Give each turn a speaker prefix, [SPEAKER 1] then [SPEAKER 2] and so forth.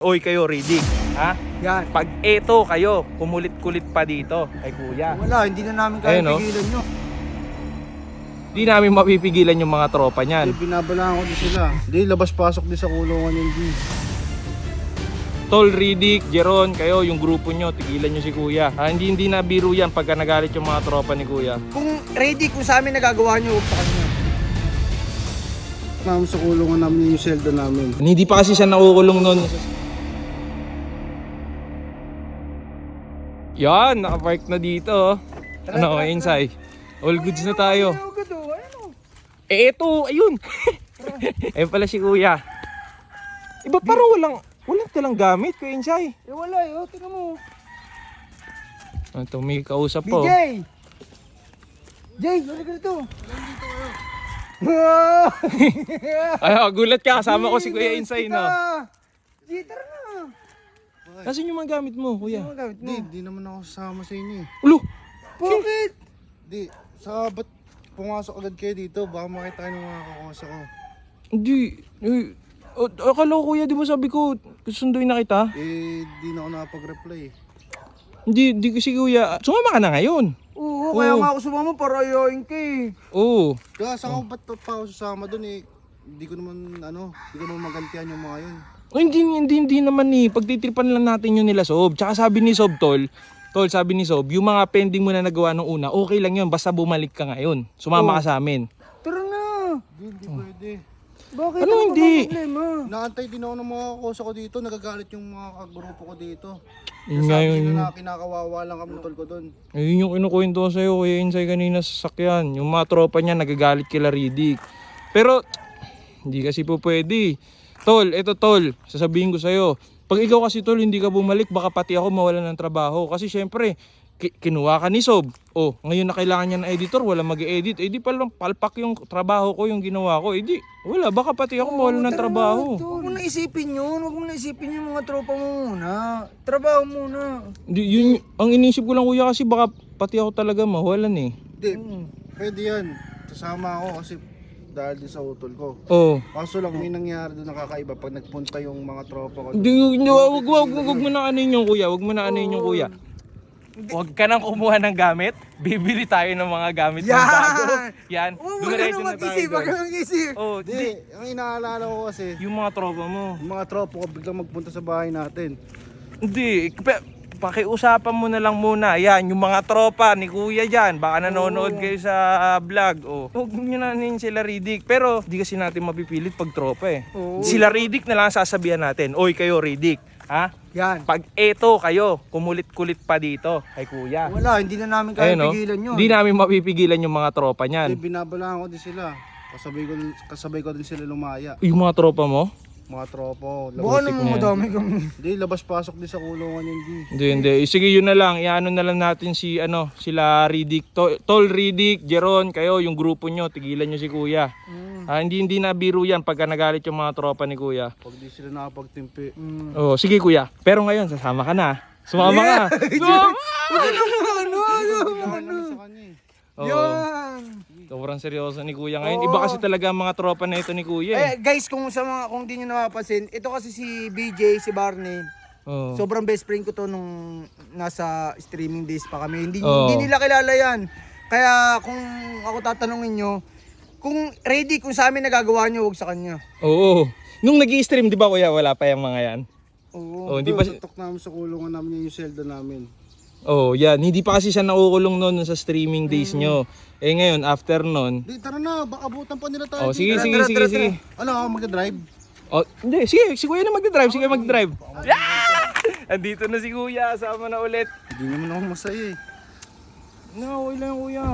[SPEAKER 1] Oy kayo, Riddick, ha?
[SPEAKER 2] Yan.
[SPEAKER 1] Pag eto kayo, kumulit-kulit pa dito kay kuya.
[SPEAKER 2] Wala, hindi na namin kaya
[SPEAKER 1] Ayun, no?
[SPEAKER 2] pigilan nyo.
[SPEAKER 1] Di namin mapipigilan yung mga tropa niyan.
[SPEAKER 3] Binabalaan ko din sila. Hindi, labas-pasok din sa kulungan yung G.
[SPEAKER 1] Tol, Riddick, Jeron, kayo, yung grupo nyo, tigilan nyo si kuya. Hindi na biro yan pagka nagalit yung mga tropa ni kuya.
[SPEAKER 2] Kung ready, kung sa amin nagagawa nyo, huwag sa kanya.
[SPEAKER 3] Namin sa kulungan namin yung seldo namin.
[SPEAKER 1] Hindi pa kasi siya nakukulong nun. Yan, nakapark na dito. Ano, Insay? All goods na tayo. Eh, eto, ayun. Ayun pala si kuya. Iba parang walang talang gamit, Kuya Insay.
[SPEAKER 2] Eh wala eh, tingnan mo.
[SPEAKER 1] Ito, may kausap po.
[SPEAKER 2] BJ! Jay, wala ka dito.
[SPEAKER 1] Ay, gulat ka, kasama ko si Kuya Insay, no?
[SPEAKER 2] Jay, tara na.
[SPEAKER 1] Nasaan yung mga gamit mo, kuya?
[SPEAKER 2] Ano gamit mo?
[SPEAKER 3] Hindi naman ako sasama sa inyo eh.
[SPEAKER 1] Ulo!
[SPEAKER 2] Bakit?
[SPEAKER 3] Hindi, sa ba't pumasok agad kayo dito? Baka makita kayo ng mga kakosa ko.
[SPEAKER 1] Hindi. Akala ko, kuya, di ba sabi ko, susunduin na kita?
[SPEAKER 3] Eh, di na ako nakapag-reply eh.
[SPEAKER 1] Hindi kasi kuya, sumama ka na ngayon.
[SPEAKER 2] Oo, kaya nga ako sumama para ayayin ka eh.
[SPEAKER 1] Oo.
[SPEAKER 3] Kaya saan ko ba't pa ako sasama dun eh? Hindi ko naman magantihan yung mga yun.
[SPEAKER 1] Hindi naman eh. Pagtitripan lang natin yun nila Sob. Tsaka sabi ni Sob, Tol, sabi ni Sob, yung mga pending mo na nagawa nung una, okay lang yun, basta bumalik ka ngayon. Sumama ka sa amin.
[SPEAKER 2] Tara na.
[SPEAKER 3] Hindi pwede.
[SPEAKER 2] Bakit?
[SPEAKER 1] Ano hindi?
[SPEAKER 2] Problema?
[SPEAKER 3] Naantay din ako ng mga kakosa ko dito. Nagagalit yung mga kagrupo ko dito.
[SPEAKER 1] Yun nga
[SPEAKER 3] Sabi
[SPEAKER 1] yun.
[SPEAKER 3] nila na kinakawawa lang kami tol ko dun.
[SPEAKER 1] Ayun yung kinukwento ko sa'yo, Kuya Insay, kanina sa sakyan. Yung mga tropa niya nagagalit kila Riddick. Pero, hindi kasi po pwede. Tol, eto Tol, sasabihin ko sa'yo. Pag ikaw kasi Tol, hindi ka bumalik, baka pati ako mawalan ng trabaho. Kasi syempre, kinuha ka ni Sob. Oh, ngayon na kailangan niya ng editor, wala mag-edit. Eh di palang palpak yung trabaho ko, yung ginawa ko. Eh di, wala, baka pati ako mawalan ng trabaho.
[SPEAKER 2] Huwag mo na isipin yun. Huwag mo na isipin yung mga tropa mo muna. Trabaho muna.
[SPEAKER 1] Yun, ang inisip ko lang kuya kasi baka pati ako talaga mawalan eh.
[SPEAKER 3] Hindi, pwede yan. Sasama ako kasi dahil din sa utol ko.
[SPEAKER 1] Oh.
[SPEAKER 3] Kaso lang may nangyari doon nakakaiba pag nagpunta yung mga tropa ko.
[SPEAKER 1] Wag mo na anin yung kuya, wag mo na anin yung kuya. Huwag ka nang kumuha ng gamit, bibili tayo ng mga gamit ng bago. Yan,
[SPEAKER 2] Huwag
[SPEAKER 1] dumiretso
[SPEAKER 2] na
[SPEAKER 1] na tayo
[SPEAKER 2] mag-isip. Huwag
[SPEAKER 1] doon.
[SPEAKER 2] na mag-isip.
[SPEAKER 1] Oh,
[SPEAKER 3] Hindi, ang inaalala ko kasi,
[SPEAKER 1] yung mga tropa mo.
[SPEAKER 3] yung mga tropa ko biglang magpunta sa bahay natin.
[SPEAKER 1] Hindi, pakiusapan mo na lang muna. Yan, yung mga tropa ni kuya dyan, baka nanonood kayo sa vlog. Oh. Huwag nyo na nin sila Riddick. Pero di kasi natin mapipilit pag tropa eh.
[SPEAKER 2] Oo.
[SPEAKER 1] Sila Riddick na lang sasabihan natin. Oy kayo Riddick, ha?
[SPEAKER 2] Yan.
[SPEAKER 1] Pag eto kayo, kumulit-kulit pa dito kay kuya.
[SPEAKER 2] Wala, hindi na namin kaya
[SPEAKER 1] Ayun, no?
[SPEAKER 2] pigilan yun.
[SPEAKER 1] Di namin mapipigilan yung mga tropa
[SPEAKER 3] Hindi,
[SPEAKER 1] niyan.
[SPEAKER 3] binabalaan ko din sila. Kasabay ko din sila lumaya.
[SPEAKER 1] Yung mga tropa mo?
[SPEAKER 3] Mga tropa.
[SPEAKER 2] Baka
[SPEAKER 1] Labas-
[SPEAKER 2] naman
[SPEAKER 1] niya.
[SPEAKER 2] madami kami.
[SPEAKER 3] Hindi, labas-pasok din sa kulungan yung G.
[SPEAKER 1] Hindi. Sige, yun na lang. Iano na lang natin sila Riddick. Tol, Riddick, Jeron, kayo, yung grupo nyo, tigilan nyo si kuya. Hindi na biro yan pagka nagalit yung mga tropa ni kuya.
[SPEAKER 3] Pag di sila nakapagtimpi.
[SPEAKER 1] Oh, sige kuya. Pero ngayon, sasama ka na. Sumama ka. Sumama!
[SPEAKER 3] Ano sa kanya eh.
[SPEAKER 1] Oo.
[SPEAKER 2] Yan.
[SPEAKER 1] Sobrang seryoso ni kuya ngayon. Iba kasi talaga ang mga tropa na ito ni kuya eh.
[SPEAKER 2] Guys, kung di nyo napapansin, ito kasi si BJ, si Barney.
[SPEAKER 1] Oh.
[SPEAKER 2] Sobrang best friend ko to nung nasa streaming days pa kami. Hindi nila kilala yan. Kaya kung ako tatanungin nyo, kung ready, kung sa amin nagagawa nyo, huwag sa kanya.
[SPEAKER 1] Oo. Nung nag-i-stream, di ba kuya, wala pa yung mga yan?
[SPEAKER 2] Oo.
[SPEAKER 1] Oh, hindi pa
[SPEAKER 3] Tutok namin sa kulungan namin yung seldo namin.
[SPEAKER 1] Oh, yan. Hindi pa kasi siya nakukulong noon sa streaming days nyo. Eh ngayon, after noon.
[SPEAKER 3] Di, tara na, baka abutan pa nila tayo.
[SPEAKER 1] Oh, sige.
[SPEAKER 3] Ano ako magdadrive?
[SPEAKER 1] Oh, hindi, sige, si kuya na magdadrive. Sige, magdadrive. Andito na si kuya, sama na ulit.
[SPEAKER 3] Hindi naman ako masaya eh.
[SPEAKER 1] No, wala lang kuya.